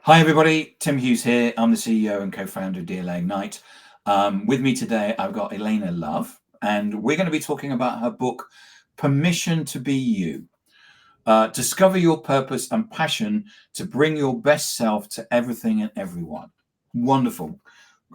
Hi, everybody. Tim Hughes here. I'm the CEO and co-founder of DLA Ignite. With me today, I've got Alaina Love, and we're going to be talking about her book, Permission to Be You. Discover your purpose and passion to bring your best self to everything and everyone. Wonderful.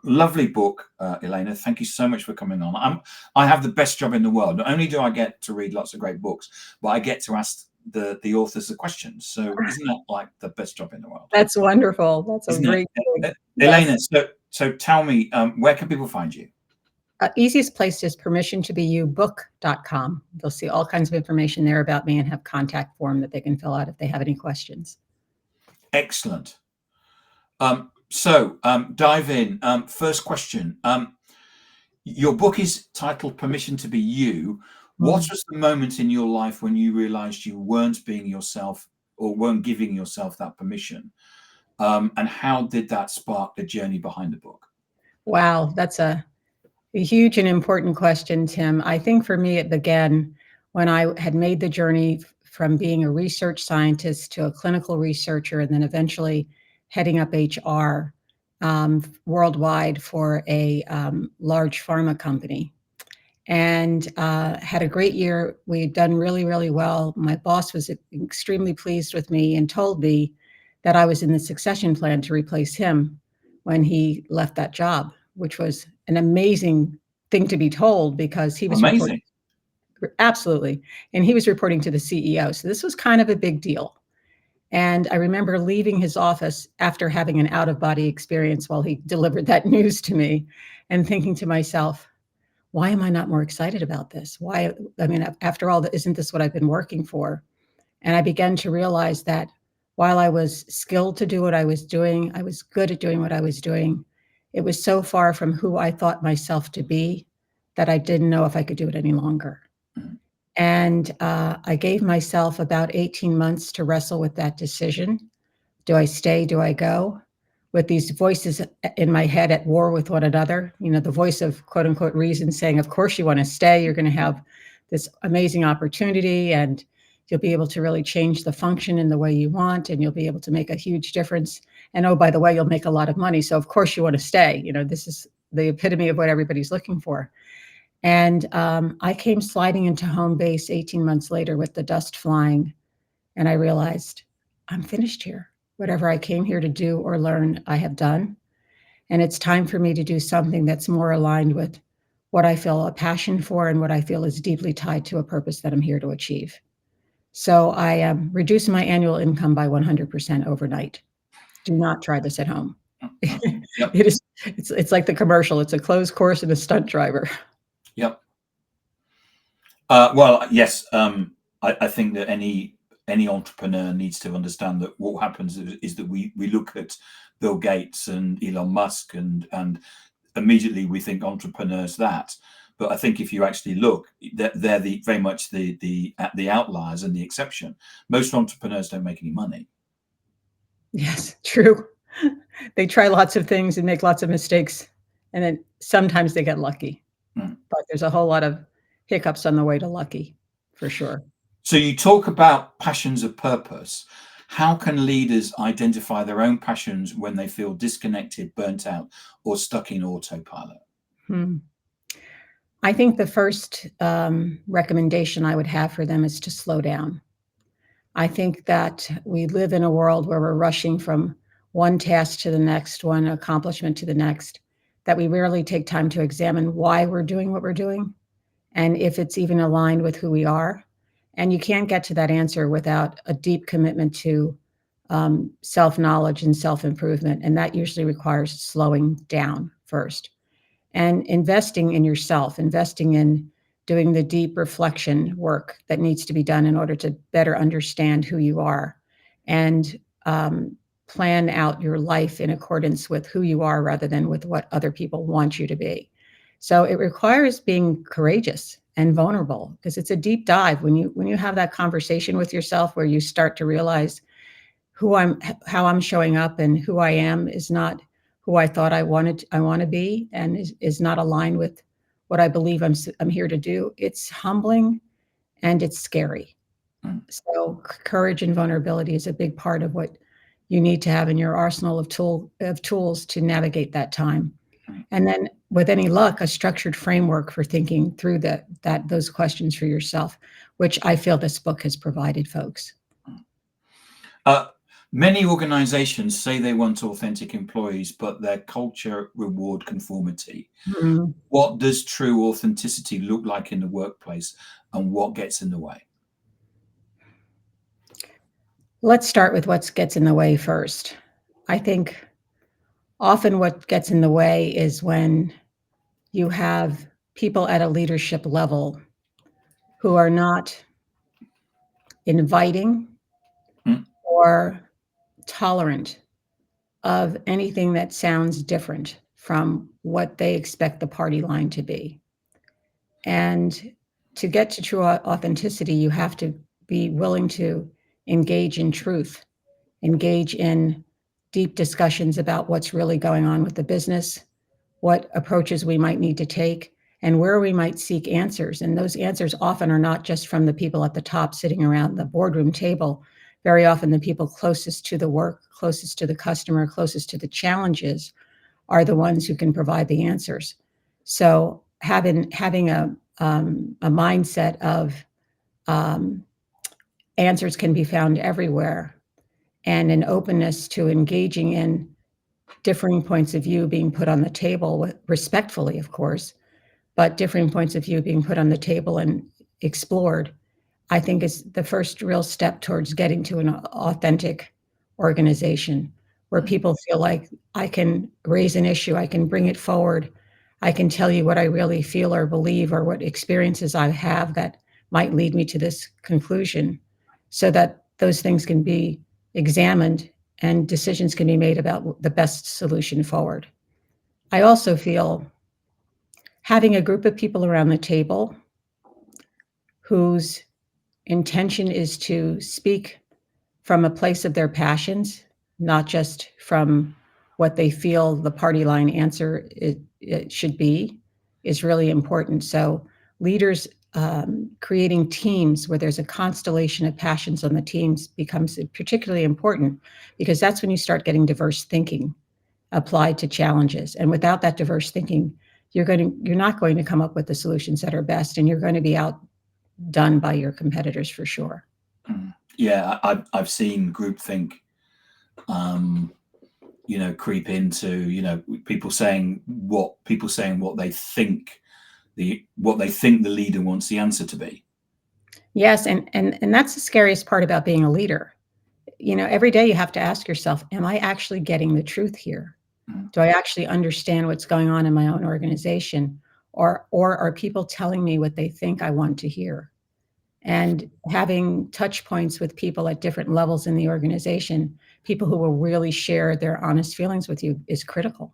Lovely book, Alaina. Thank you so much for coming on. I have the best job in the world. Not only do I get to read lots of great books, but I get to ask the authors the questions. So isn't that like the best job in the world? That's wonderful. That's a Isn't great it? thing. Alaina, Yes. so tell me, where can people find you? Easiest place is permissiontobeYouBook.com. They'll see all kinds of information there about me and have contact form that they can fill out if they have any questions. Excellent. Dive in. First question. Your book is titled Permission to Be You. What was the moment in your life when you realized you weren't being yourself or weren't giving yourself that permission? And how did that spark the journey behind the book? Wow, that's a huge and important question, Tim. I think for me, it began when I had made the journey from being a research scientist to a clinical researcher, and then eventually heading up HR worldwide for a large pharma company. And had a great year. We had done really, really well. My boss was extremely pleased with me and told me that I was in the succession plan to replace him when he left that job, which was an amazing thing to be told because he was Amazing. absolutely, and he was reporting to the CEO. So this was kind of a big deal. And I remember leaving his office after having an out-of-body experience while he delivered that news to me and thinking to myself, why am I not more excited about this? Why, I mean, after all, isn't this what I've been working for? And I began to realize that while I was skilled to do what I was doing, I was good at doing what I was doing. It was so far from who I thought myself to be that I didn't know if I could do it any longer. And I gave myself about 18 months to wrestle with that decision. Do I stay? Do I go? With these voices in my head at war with one another, the voice of quote unquote reason saying, of course you want to stay, you're going to have this amazing opportunity and you'll be able to really change the function in the way you want and you'll be able to make a huge difference. And oh, by the way, you'll make a lot of money. So of course you want to stay. This is the epitome of what everybody's looking for. And I came sliding into home base 18 months later with the dust flying. And I realized I'm finished here. Whatever I came here to do or learn, I have done. And it's time for me to do something that's more aligned with what I feel a passion for and what I feel is deeply tied to a purpose that I'm here to achieve. So I reduced my annual income by 100% overnight. Do not try this at home. Yep. It's like the commercial. It's a closed course and a stunt driver. Yep. Well, yes. I think that any entrepreneur needs to understand that what happens is that we look at Bill Gates and Elon Musk and immediately we think entrepreneurs that. But I think if you actually look, they're very much the outliers and the exception. Most entrepreneurs don't make any money. Yes, true. They try lots of things and make lots of mistakes, and then sometimes they get lucky. But there's a whole lot of hiccups on the way to lucky, for sure. So you talk about passions of purpose. How can leaders identify their own passions when they feel disconnected, burnt out, or stuck in autopilot? I think the first recommendation I would have for them is to slow down. I think that we live in a world where we're rushing from one task to the next, one accomplishment to the next, that we rarely take time to examine why we're doing what we're doing and if it's even aligned with who we are. And you can't get to that answer without a deep commitment to self-knowledge and self-improvement. And that usually requires slowing down first and investing in yourself, investing in doing the deep reflection work that needs to be done in order to better understand who you are and plan out your life in accordance with who you are rather than with what other people want you to be. So it requires being courageous and vulnerable because it's a deep dive when you have that conversation with yourself where you start to realize how I'm showing up and who I am is not who I thought I want to be and is not aligned with what I believe I'm here to do. It's humbling and it's scary. So courage and vulnerability is a big part of what you need to have in your arsenal of tools to navigate that time. And then with any luck, a structured framework for thinking through those questions for yourself, which I feel this book has provided folks. Many organizations say they want authentic employees, but their culture reward conformity. Mm-hmm. What does true authenticity look like in the workplace, and what gets in the way? Let's start with what gets in the way first. I think often what gets in the way is when you have people at a leadership level who are not inviting or tolerant of anything that sounds different from what they expect the party line to be. And to get to true authenticity, you have to be willing to engage in truth, engage in deep discussions about what's really going on with the business, what approaches we might need to take, and where we might seek answers. And those answers often are not just from the people at the top sitting around the boardroom table. Very often the people closest to the work, closest to the customer, closest to the challenges are the ones who can provide the answers. So having a mindset of answers can be found everywhere, and an openness to engaging in differing points of view being put on the table, respectfully, of course, but differing points of view being put on the table and explored, I think is the first real step towards getting to an authentic organization where people feel like I can raise an issue, I can bring it forward, I can tell you what I really feel or believe or what experiences I have that might lead me to this conclusion, so that those things can be examined and decisions can be made about the best solution forward. I also feel having a group of people around the table whose intention is to speak from a place of their passions, not just from what they feel the party line answer it should be, is really important. So leaders creating teams where there's a constellation of passions on the teams becomes particularly important, because that's when you start getting diverse thinking applied to challenges. And without that diverse thinking, you're not going to come up with the solutions that are best, and you're going to be outdone by your competitors for sure. Yeah, I've seen groupthink, creep into people saying what they think the leader wants the answer to be. Yes, and that's the scariest part about being a leader. Every day you have to ask yourself, am I actually getting the truth here? Do I actually understand what's going on in my own organization? Or are people telling me what they think I want to hear? And having touch points with people at different levels in the organization, people who will really share their honest feelings with you, is critical.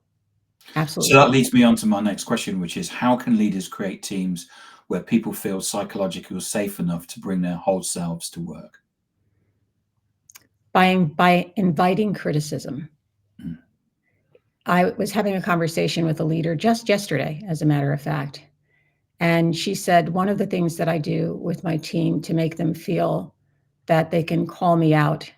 Absolutely. So that leads me on to my next question, which is, how can leaders create teams where people feel psychologically safe enough to bring their whole selves to work? By inviting criticism. I was having a conversation with a leader just yesterday, as a matter of fact. And she said, one of the things that I do with my team to make them feel that they can call me out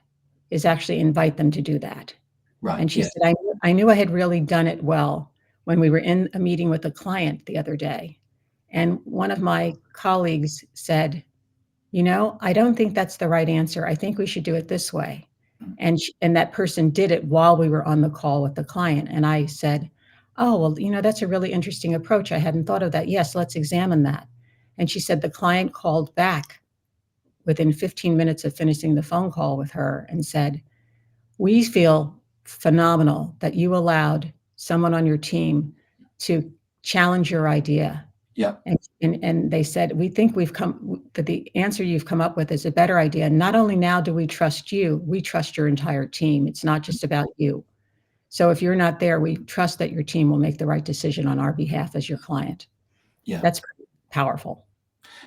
is actually invite them to do that. Right. And she said, I knew I had really done it well when we were in a meeting with a client the other day. And one of my colleagues said, I don't think that's the right answer. I think we should do it this way. And that person did it while we were on the call with the client. And I said, oh, well, that's a really interesting approach. I hadn't thought of that. Yes, let's examine that. And she said the client called back within 15 minutes of finishing the phone call with her and said, we feel phenomenal that you allowed someone on your team to challenge your idea. Yeah. And they said, we think that the answer you've come up with is a better idea. Not only now do we trust you, we trust your entire team. It's not just about you. So if you're not there, we trust that your team will make the right decision on our behalf as your client. Yeah. That's powerful.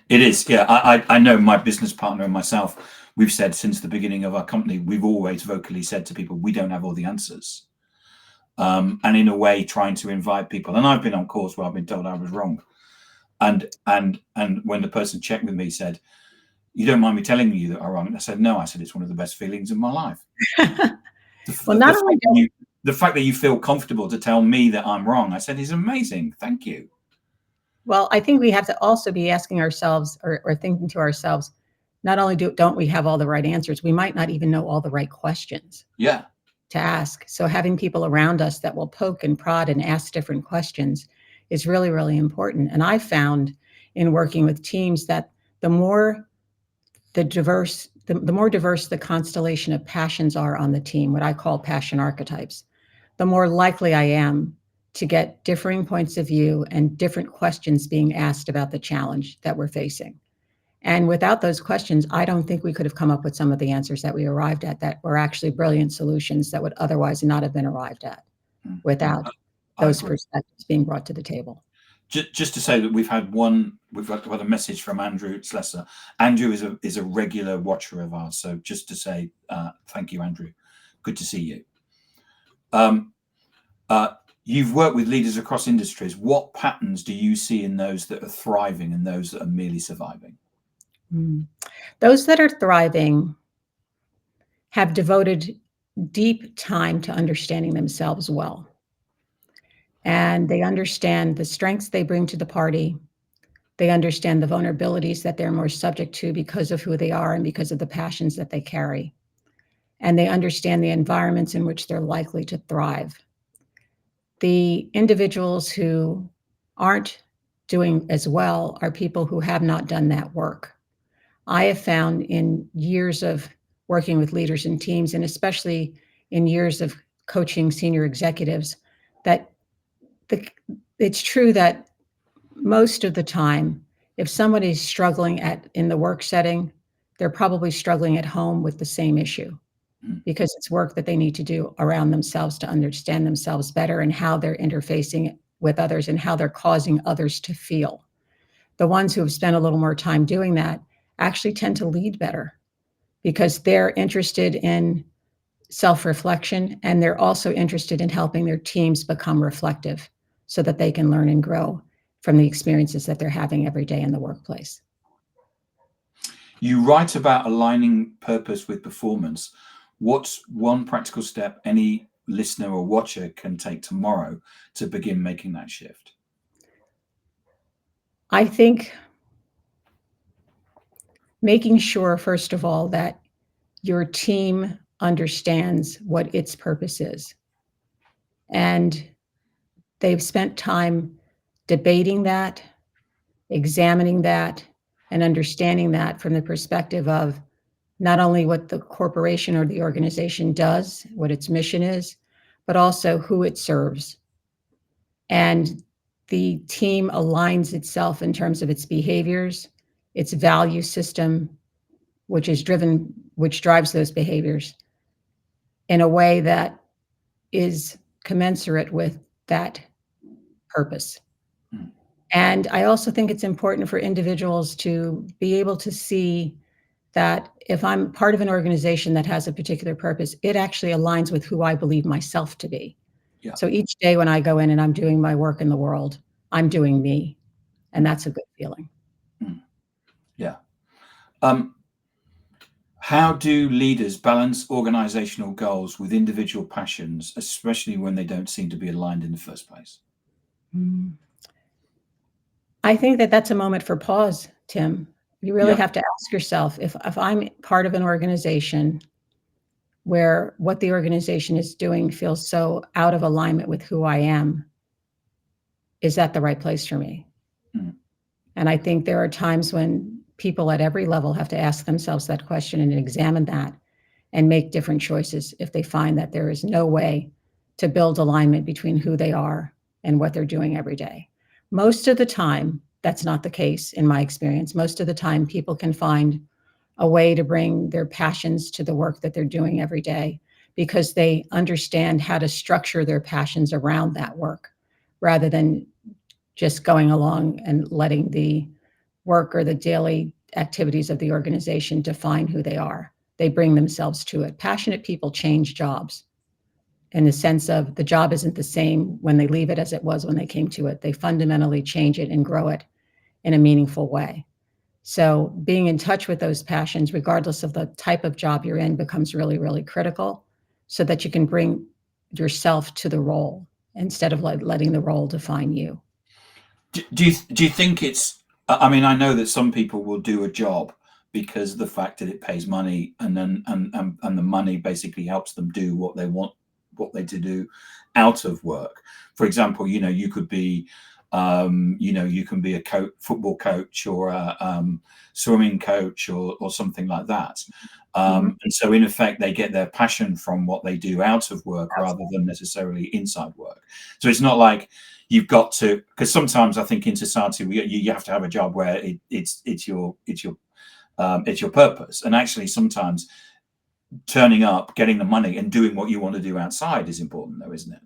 It is. Yeah. I know my business partner and myself, we've said since the beginning of our company, we've always vocally said to people, we don't have all the answers. And in a way, trying to invite people. And I've been on calls where I've been told I was wrong. And when the person checked with me, said, you don't mind me telling you that I'm wrong? And I said, no. I said, it's one of the best feelings of my life. Well, not only The fact that you feel comfortable to tell me that I'm wrong, I said, is amazing. Thank you. well, I think we have to also be asking ourselves or thinking to ourselves, not only don't we have all the right answers, we might not even know all the right questions Yeah. to ask. So having people around us that will poke and prod and ask different questions is really, really important. And I found in working with teams that the more diverse the constellation of passions are on the team, what I call passion archetypes, the more likely I am to get differing points of view and different questions being asked about the challenge that we're facing. And without those questions, I don't think we could have come up with some of the answers that we arrived at that were actually brilliant solutions that would otherwise not have been arrived at without those perspectives being brought to the table. Just to say that we've got a message from Andrew Slesser. Andrew is a regular watcher of ours. So just to say, thank you, Andrew. Good to see you. You've worked with leaders across industries. What patterns do you see in those that are thriving and those that are merely surviving? Those that are thriving have devoted deep time to understanding themselves well. And they understand the strengths they bring to the party. They understand the vulnerabilities that they're more subject to because of who they are and because of the passions that they carry. And they understand the environments in which they're likely to thrive. The individuals who aren't doing as well are people who have not done that work. I have found in years of working with leaders and teams, and especially in years of coaching senior executives, that it's true that most of the time, if somebody's struggling in the work setting, they're probably struggling at home with the same issue because it's work that they need to do around themselves to understand themselves better and how they're interfacing with others and how they're causing others to feel. The ones who have spent a little more time doing that actually tend to lead better because they're interested in self-reflection and they're also interested in helping their teams become reflective so that they can learn and grow from the experiences that they're having every day in the workplace. You write about aligning purpose with performance. What's one practical step any listener or watcher can take tomorrow to begin making that shift? I think making sure, first of all, that your team understands what its purpose is. And they've spent time debating that, examining that, and understanding that from the perspective of not only what the corporation or the organization does, what its mission is, but also who it serves. And the team aligns itself in terms of its behaviors, its value system, which drives those behaviors in a way that is commensurate with that purpose. And I also think it's important for individuals to be able to see that if I'm part of an organization that has a particular purpose, it actually aligns with who I believe myself to be. Yeah. So each day when I go in and I'm doing my work in the world, I'm doing me. And that's a good feeling. Yeah. How do leaders balance organizational goals with individual passions, especially when they don't seem to be aligned in the first place? I think that that's a moment for pause, Tim. You really have to ask yourself, if I'm part of an organization where what the organization is doing feels so out of alignment with who I am, is that the right place for me? And I think there are times when people at every level have to ask themselves that question and examine that and make different choices if they find that there is no way to build alignment between who they are and what they're doing every day. Most of the time, that's not the case in my experience. Most of the time, people can find a way to bring their passions to the work that they're doing every day because they understand how to structure their passions around that work rather than just going along and letting the work or the daily activities of the organization define who they are. They bring themselves to it. Passionate people change jobs in the sense of the job isn't the same when they leave it as it was when they came to it. They fundamentally change it and grow it in a meaningful way. So being in touch with those passions, regardless of the type of job you're in, becomes really, really critical so that you can bring yourself to the role instead of letting the role define you. Do you think it's? I mean, I know that some people will do a job because of the fact that it pays money, and then and the money basically helps them do what they want, what they to do out of work. For example, you could be, you can be a football coach or a swimming coach or something like that. And so in effect, they get their passion from what they do out of work rather than necessarily inside work. So it's not like you've got to, because sometimes I think in society you have to have a job where it's your purpose, and actually sometimes turning up, getting the money, and doing what you want to do outside is important, though, isn't it?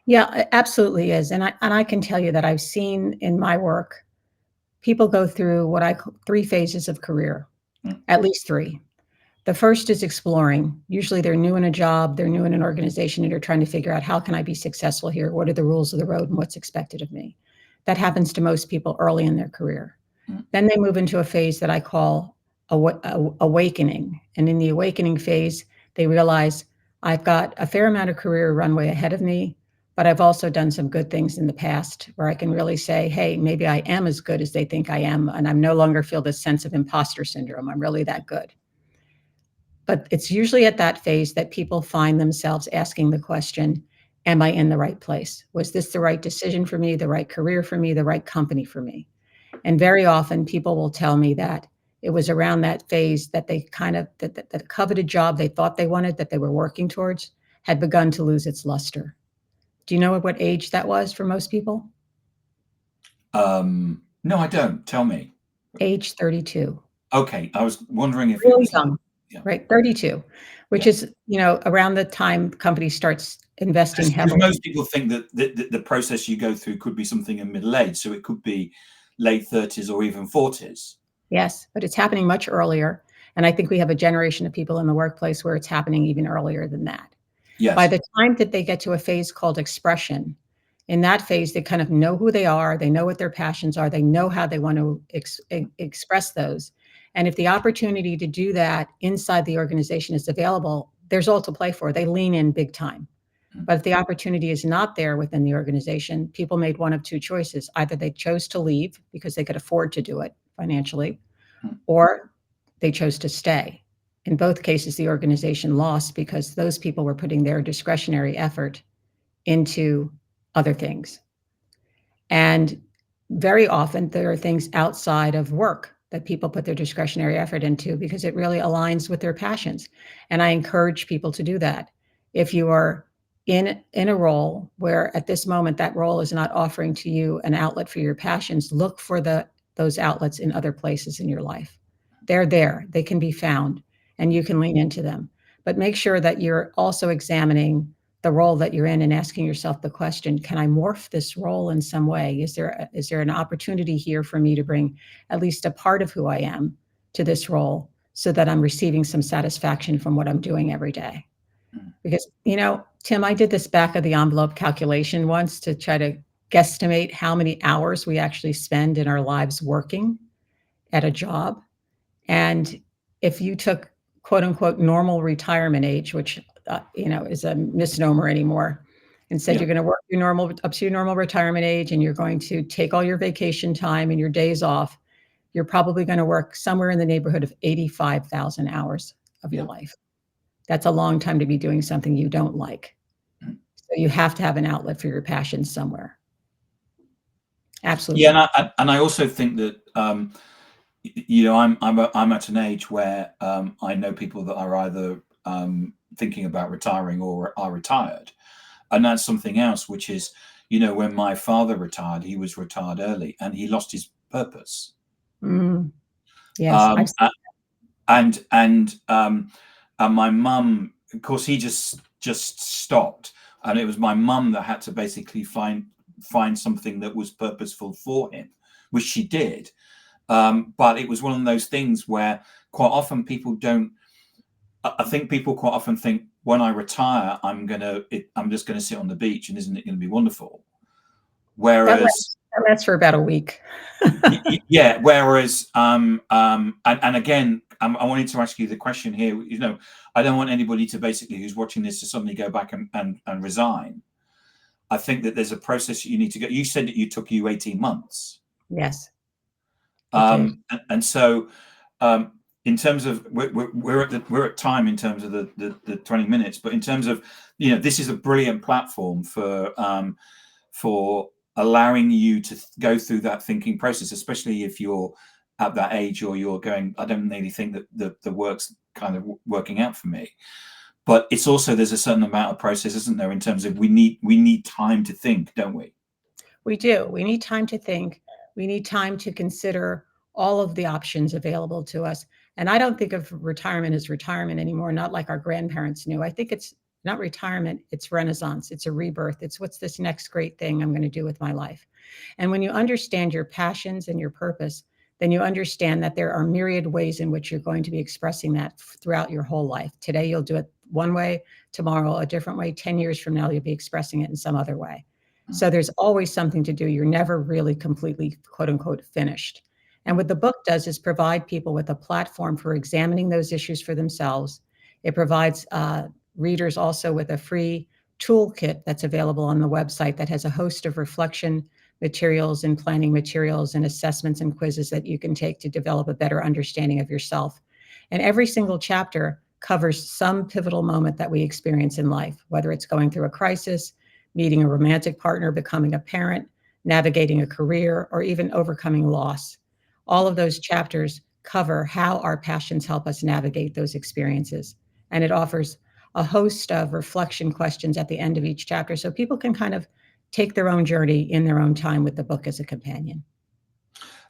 Yeah, it absolutely is. And I can tell you that I've seen in my work people go through what I call 3 phases of career, at least 3. The first is exploring. Usually they're new in a job, they're new in an organization, and you're trying to figure out, how can I be successful here? What are the rules of the road and what's expected of me? That happens to most people early in their career. Then they move into a phase that I call awakening. And in the awakening phase, they realize, I've got a fair amount of career runway ahead of me, but I've also done some good things in the past where I can really say, hey, maybe I am as good as they think I am, and I'm no longer feel this sense of imposter syndrome. I'm really that good. But it's usually at that phase that people find themselves asking the question, am I in the right place? Was this the right decision for me, the right career for me, the right company for me? And very often people will tell me that it was around that phase that they kind of, that coveted job they thought they wanted, that they were working towards, had begun to lose its luster. Do you know what age that was for most people? No, I don't. Tell me. Age 32. Okay, I was wondering if it Really was like, young, yeah, right? 32, which yeah. is, around the time companies starts investing Because heavily. most people think that the process you go through could be something in middle age, so it could be late 30s or even 40s. Yes, but it's happening much earlier. And I think we have a generation of people in the workplace where it's happening even earlier than that. By Yes. the time that they get to a phase called expression, in that phase, they kind of know who they are, they know what their passions are, they know how they want to express those. And if the opportunity to do that inside the organization is available, there's all to play for. They lean in big time. But if the opportunity is not there within the organization, people made one of 2 choices. Either they chose to leave because they could afford to do it financially, or they chose to stay. In both cases, the organization lost because those people were putting their discretionary effort into other things. And very often there are things outside of work that people put their discretionary effort into because it really aligns with their passions. And I encourage people to do that. If you are in a role where at this moment that role is not offering to you an outlet for your passions, look for those outlets in other places in your life. They're there, they can be found, and you can lean into them. But make sure that you're also examining the role that you're in and asking yourself the question, can I morph this role in some way? Is there an opportunity here for me to bring at least a part of who I am to this role so that I'm receiving some satisfaction from what I'm doing every day? Because, Tim, I did this back of the envelope calculation once to try to guesstimate how many hours we actually spend in our lives working at a job. And if you took quote unquote normal retirement age, which is a misnomer anymore, and said Yeah. you're going to work your normal up to your normal retirement age, and you're going to take all your vacation time and your days off, you're probably going to work somewhere in the neighborhood of 85,000 hours of your life. That's a long time to be doing something you don't like. So you have to have an outlet for your passion somewhere. Absolutely. Yeah, and I also think that I'm at an age where I know people that are either thinking about retiring or are retired, and that's something else. Which is, when my father retired, he was retired early, and he lost his purpose. Yes, Um, I've seen. and my mum, of course, he just stopped, and it was my mum that had to basically find something that was purposeful for him, which she did. But it was one of those things where quite often people don't. I think people quite often think, when I retire, I'm just gonna sit on the beach, and isn't it going to be wonderful? Whereas, that lasts for about a week. yeah. Whereas, and again, I wanted to ask you the question here. You know, I don't want anybody to basically who's watching this to suddenly go back and resign. I think that there's a process you need to go. You said that it took you 18 months. Yes, it did. And so, in terms of we're at time in terms of the 20 minutes, but in terms of, you know, this is a brilliant platform for allowing you to go through that thinking process, especially if you're at that age or you're going, I don't really think that the work's kind of working out for me. But it's also, there's a certain amount of process, isn't there, in terms of we need time to think, don't we? We do. We need time to think. We need time to consider all of the options available to us. And I don't think of retirement as retirement anymore, not like our grandparents knew. I think it's not retirement, it's renaissance, it's a rebirth. It's what's this next great thing I'm going to do with my life. And when you understand your passions and your purpose, then you understand that there are myriad ways in which you're going to be expressing that throughout your whole life. Today, you'll do it one way, tomorrow, a different way. 10 years from now, you'll be expressing it in some other way. So there's always something to do. You're never really completely, quote unquote, finished. And what the book does is provide people with a platform for examining those issues for themselves. It provides readers also with a free toolkit that's available on the website that has a host of reflection materials and planning materials and assessments and quizzes that you can take to develop a better understanding of yourself. And every single chapter covers some pivotal moment that we experience in life, whether it's going through a crisis, meeting a romantic partner, becoming a parent, navigating a career, or even overcoming loss. All of those chapters cover how our passions help us navigate those experiences. And it offers a host of reflection questions at the end of each chapter so people can kind of take their own journey in their own time with the book as a companion.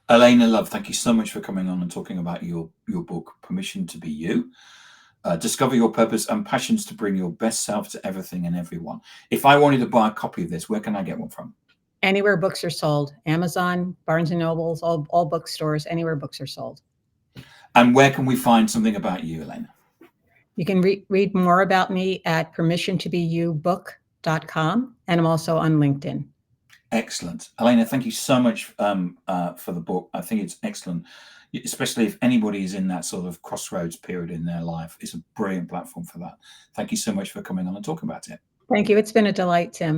Alaina Love, thank you so much for coming on and talking about your book, Permission to Be You. Discover your purpose and passions to bring your best self to everything and everyone. If I wanted to buy a copy of this, where can I get one from? Anywhere books are sold. Amazon, Barnes and Nobles, all bookstores, anywhere books are sold. And where can we find something about you, Alaina? You can read more about me at permissiontobeYouBook.com, and I'm also on LinkedIn. Excellent. Alaina, thank you so much for the book. I think it's excellent, especially if anybody is in that sort of crossroads period in their life. It's a brilliant platform for that. Thank you so much for coming on and talking about it. Thank you. It's been a delight, Tim.